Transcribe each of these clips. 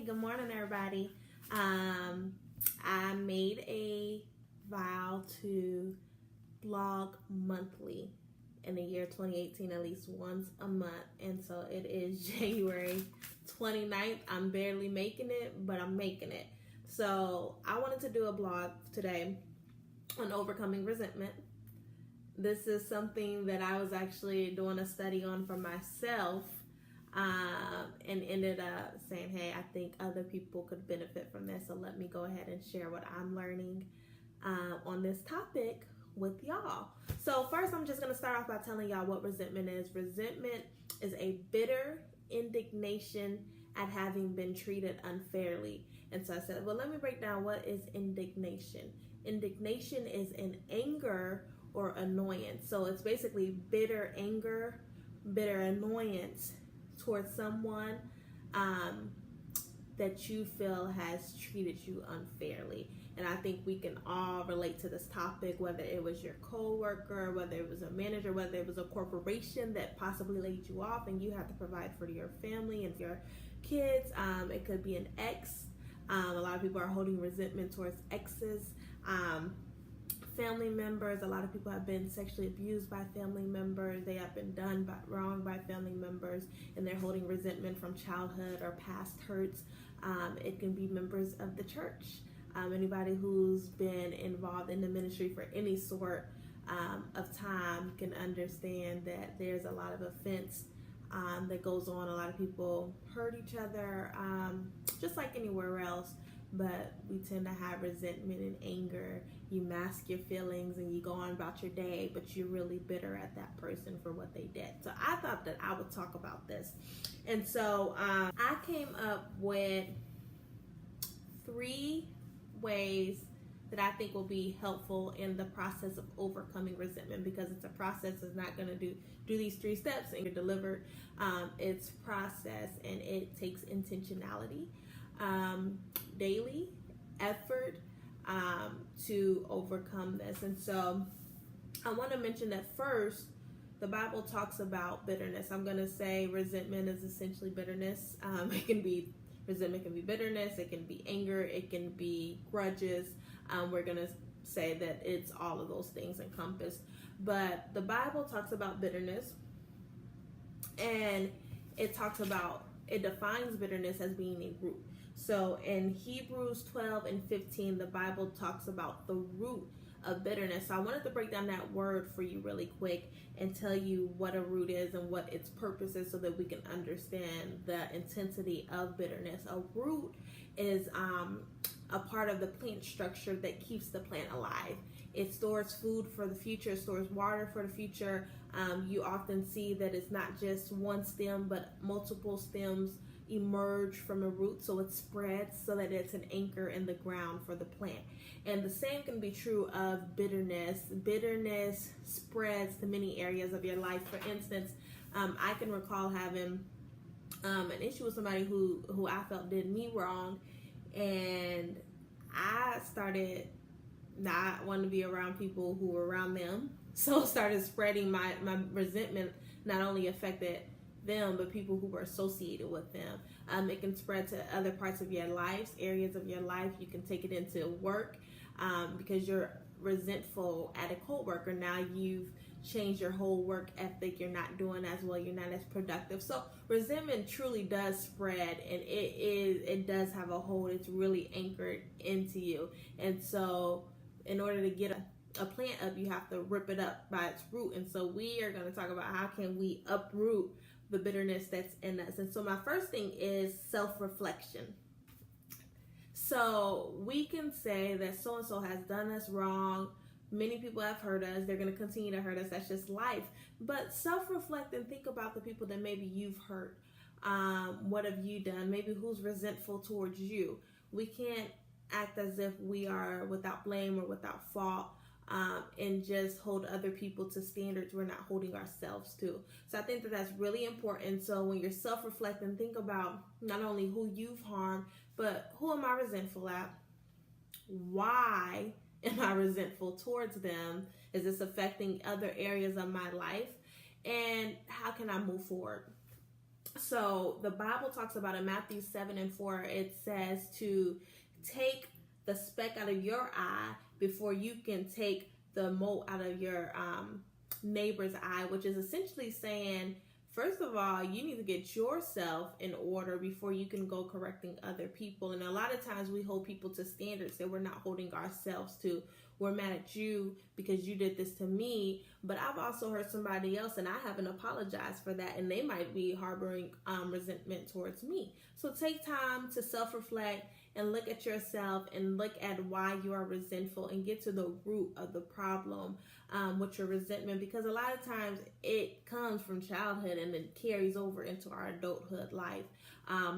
Good morning, everybody. I made a vow to blog monthly in the year 2018, at least once a month. And so it is January 29th. I'm barely making it, but I'm making it. So I wanted to do a blog today on overcoming resentment. This is something that I was actually doing a study on for myself. And ended up saying, hey, I think other people could benefit from this, so let me go ahead and share what I'm learning on this topic with y'all. So first, I'm just going to start off by telling y'all what resentment is. Resentment is a bitter indignation at having been treated unfairly. And so I said, well, let me break down what is indignation. Indignation is an anger or annoyance. So it's basically bitter anger, bitter annoyance towards someone that you feel has treated you unfairly. And I think we can all relate to this topic, whether it was your co-worker, whether it was a manager, whether it was a corporation that possibly laid you off and you have to provide for your family and your kids. It could be an ex. A lot of people are holding resentment towards exes. Family members, a lot of people have been sexually abused by family members. They have been done wrong by family members, and they're holding resentment from childhood or past hurts. It can be members of the church. Anybody who's been involved in the ministry for any sort of time can understand that there's a lot of offense that goes on. A lot of people hurt each other, just like anywhere else. But we tend to have resentment and anger. You mask your feelings and you go on about your day, but you're really bitter at that person for what they did. So I thought that I would talk about this. And so I came up with 3 ways that I think will be helpful in the process of overcoming resentment, because it's a process. It's not going to do these 3 steps and you're delivered. It's process, and it takes intentionality, daily effort to overcome this. And so I want to mention that first, the Bible talks about bitterness. I'm going to say resentment is essentially bitterness. Resentment can be bitterness, it can be anger, it can be grudges. We're going to say that it's all of those things encompassed. But the Bible talks about bitterness, and it defines bitterness as being a root. So in Hebrews 12 and 15, the Bible talks about the root of bitterness. So I wanted to break down that word for you really quick and tell you what a root is and what its purpose is, so that we can understand the intensity of bitterness. A root is a part of the plant structure that keeps the plant alive. It stores food for the future, it stores water for the future. You often see that it's not just one stem, but multiple stems emerge from a root, so it spreads so that it's an anchor in the ground for the plant. And the same can be true of bitterness. Bitterness spreads to many areas of your life. For instance, I can recall having an issue with somebody who I felt did me wrong, and I started not wanting to be around people who were around them, so started spreading my resentment. Not only affected them, but people who were associated with them. It can spread to other parts of your life, areas of your life. You can take it into work, because you're resentful at a coworker. Now you've changed your whole work ethic. You're not doing as well. You're not as productive. So resentment truly does spread, and it does have a hold. It's really anchored into you. And so in order to get a plant up, you have to rip it up by its root. And so we are going to talk about how can we uproot the bitterness that's in us. And so my first thing is self-reflection. So we can say that so-and-so has done us wrong. Many people have hurt us. They're going to continue to hurt us. That's just life. But self-reflect and think about the people that maybe you've hurt. What have you done? Maybe who's resentful towards you. We can't act as if we are without blame or without fault. And just hold other people to standards we're not holding ourselves to. So I think that that's really important. So when you're self-reflecting, think about not only who you've harmed, but who am I resentful at? Why am I resentful towards them? Is this affecting other areas of my life? And how can I move forward? So the Bible talks about in Matthew 7:4, it says to take the speck out of your eye before you can take the mote out of your neighbor's eye, which is essentially saying, first of all, you need to get yourself in order before you can go correcting other people. And a lot of times we hold people to standards that we're not holding ourselves to. We're mad at you because you did this to me, but I've also hurt somebody else and I haven't apologized for that, and they might be harboring resentment towards me. So take time to self-reflect and look at yourself and look at why you are resentful and get to the root of the problem with your resentment, because a lot of times it comes from childhood and it carries over into our adulthood life.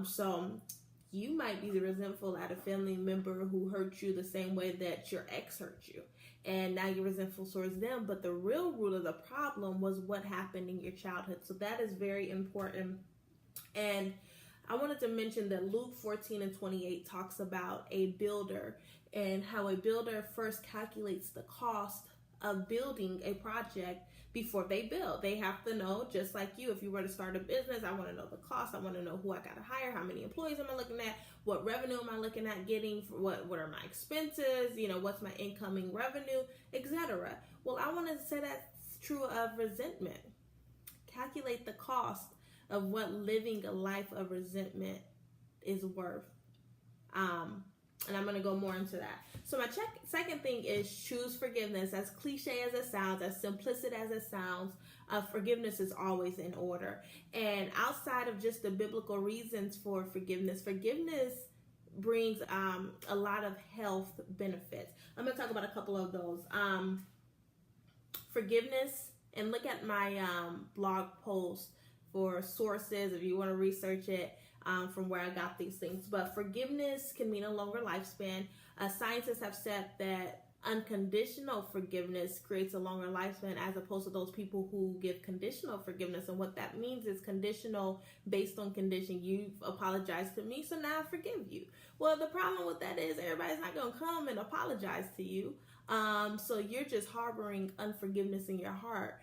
So you might be resentful at a family member who hurt you the same way that your ex hurt you, and now you're resentful towards them, but the real root of the problem was what happened in your childhood. So that is very important. And I wanted to mention that Luke 14:28 talks about a builder and how a builder first calculates the cost of building a project before they build. They have to know, just like you, if you were to start a business, I want to know the cost. I want to know who I got to hire, how many employees am I looking at, what revenue am I looking at getting, for what are my expenses, what's my incoming revenue, etc. Well, I want to say that's true of resentment. Calculate the cost of what living a life of resentment is worth. And I'm going to go more into that. So my second thing is choose forgiveness. As cliche as it sounds, as simplistic as it sounds, forgiveness is always in order. And outside of just the biblical reasons for forgiveness brings a lot of health benefits. I'm going to talk about a couple of those. Forgiveness, and look at my blog post for sources if you want to research it. From where I got these things. But forgiveness can mean a longer lifespan. Scientists have said that unconditional forgiveness creates a longer lifespan as opposed to those people who give conditional forgiveness. And what that means is conditional based on condition. You've apologized to me, so now I forgive you. Well, the problem with that is everybody's not going to come and apologize to you. So you're just harboring unforgiveness in your heart.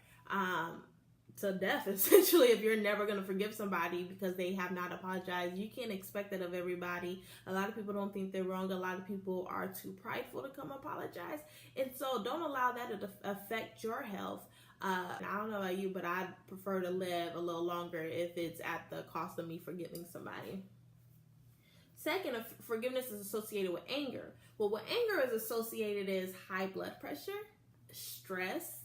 To death, essentially, if you're never going to forgive somebody because they have not apologized. You can't expect that of everybody. A lot of people don't think they're wrong. A lot of people are too prideful to come apologize. And so don't allow that to affect your health. I don't know about you, but I'd prefer to live a little longer if it's at the cost of me forgiving somebody. Second, forgiveness is associated with anger. Well, what anger is associated is high blood pressure, stress.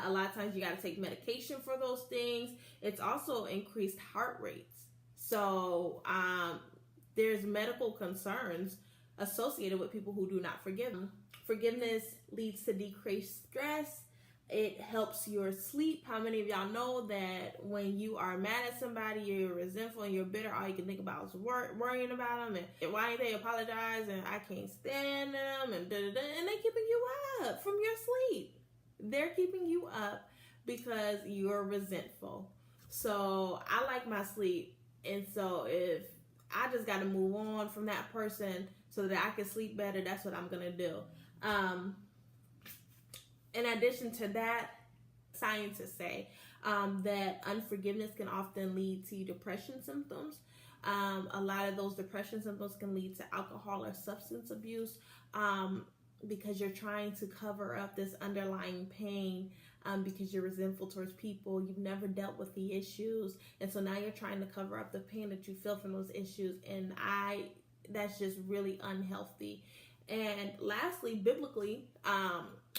A lot of times you got to take medication for those things. It's also increased heart rates. So there's medical concerns associated with people who do not forgive. Forgiveness leads to decreased stress. It helps your sleep. How many of y'all know that when you are mad at somebody, you're resentful and you're bitter, all you can think about is worrying about them and why they apologize and I can't stand them and and they keeping you up from your sleep. They're keeping you up because you're resentful. So I like my sleep. And so if I just got to move on from that person so that I can sleep better, that's what I'm going to do. In addition to that, scientists say that unforgiveness can often lead to depression symptoms. A lot of those depression symptoms can lead to alcohol or substance abuse. Because you're trying to cover up this underlying pain because you're resentful towards people. You've never dealt with the issues. And so now you're trying to cover up the pain that you feel from those issues. And that's just really unhealthy. And lastly, biblically,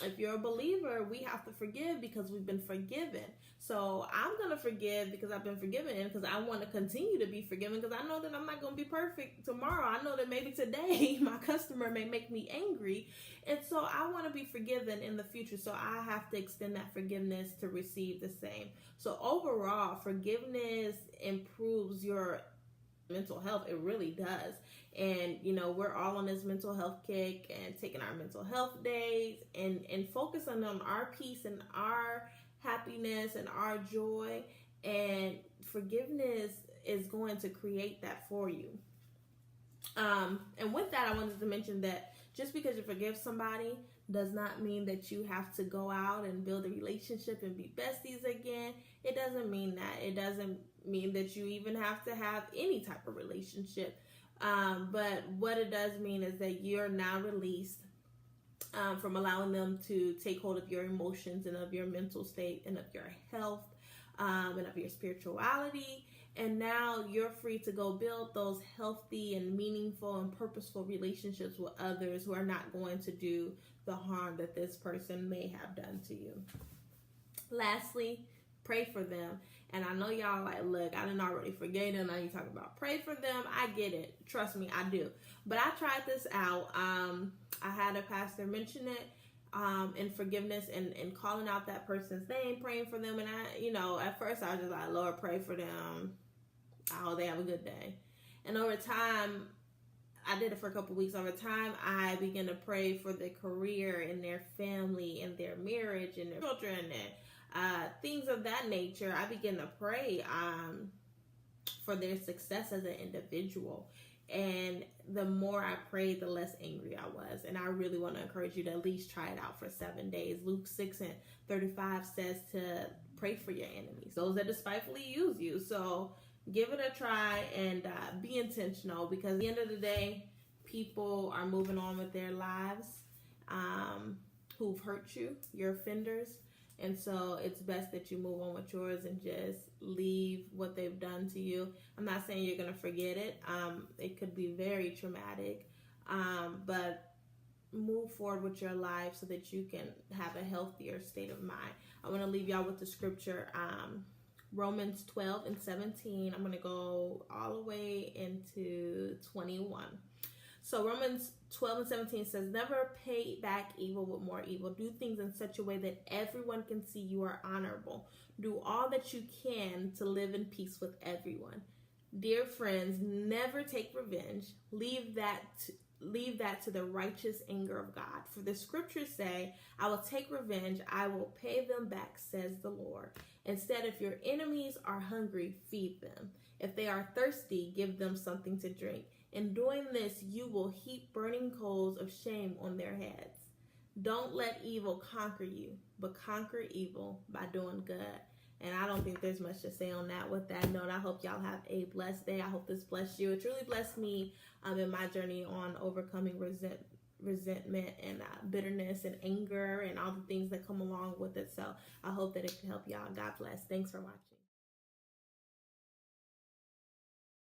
if you're a believer, we have to forgive because we've been forgiven. So I'm going to forgive because I've been forgiven and because I want to continue to be forgiven because I know that I'm not going to be perfect tomorrow. I know that maybe today my customer may make me angry. And so I want to be forgiven in the future. So I have to extend that forgiveness to receive the same. So overall, forgiveness improves your mental health. It really does. And we're all on this mental health kick and taking our mental health days and focusing on our peace and our happiness and our joy, and forgiveness is going to create that for you. And with that, I wanted to mention that just because you forgive somebody does not mean that you have to go out and build a relationship and be besties again. It doesn't mean that. It doesn't mean that you even have to have any type of relationship. But what it does mean is that you're now released from allowing them to take hold of your emotions and of your mental state and of your health and of your spirituality. And now you're free to go build those healthy and meaningful and purposeful relationships with others who are not going to do the harm that this person may have done to you. Lastly, pray for them. And I know y'all like, look, I didn't already forget it. Now you talk about pray for them. I get it. Trust me, I do. But I tried this out. I had a pastor mention it in forgiveness and calling out that person's name, praying for them. And I, at first I was just like, Lord, pray for them. I hope they have a good day. And over time, I did it for a couple weeks. Over time, I began to pray for their career and their family and their marriage and their children and things of that nature. I began to pray for their success as an individual. And the more I prayed, the less angry I was. And I really want to encourage you to at least try it out for 7 days. Luke 6:35 says to pray for your enemies, those that despitefully use you. So give it a try and be intentional, because at the end of the day, people are moving on with their lives who've hurt you, your offenders. And so it's best that you move on with yours and just leave what they've done to you. I'm not saying you're going to forget it. It could be very traumatic, but move forward with your life so that you can have a healthier state of mind. I want to leave y'all with the scripture, Romans 12:17. I'm going to go all the way into 21. So Romans 12:17 says, never pay back evil with more evil. Do things in such a way that everyone can see you are honorable. Do all that you can to live in peace with everyone. Dear friends, never take revenge. Leave that to the righteous anger of God. For the scriptures say, I will take revenge. I will pay them back, says the Lord. Instead, if your enemies are hungry, feed them. If they are thirsty, give them something to drink. In doing this, you will heap burning coals of shame on their heads. Don't let evil conquer you, but conquer evil by doing good. And I don't think there's much to say on that. With that note, I hope y'all have a blessed day. I hope this blessed you. It truly blessed me in my journey on overcoming resentment and bitterness and anger and all the things that come along with it. So I hope that it can help y'all. God bless. Thanks for watching.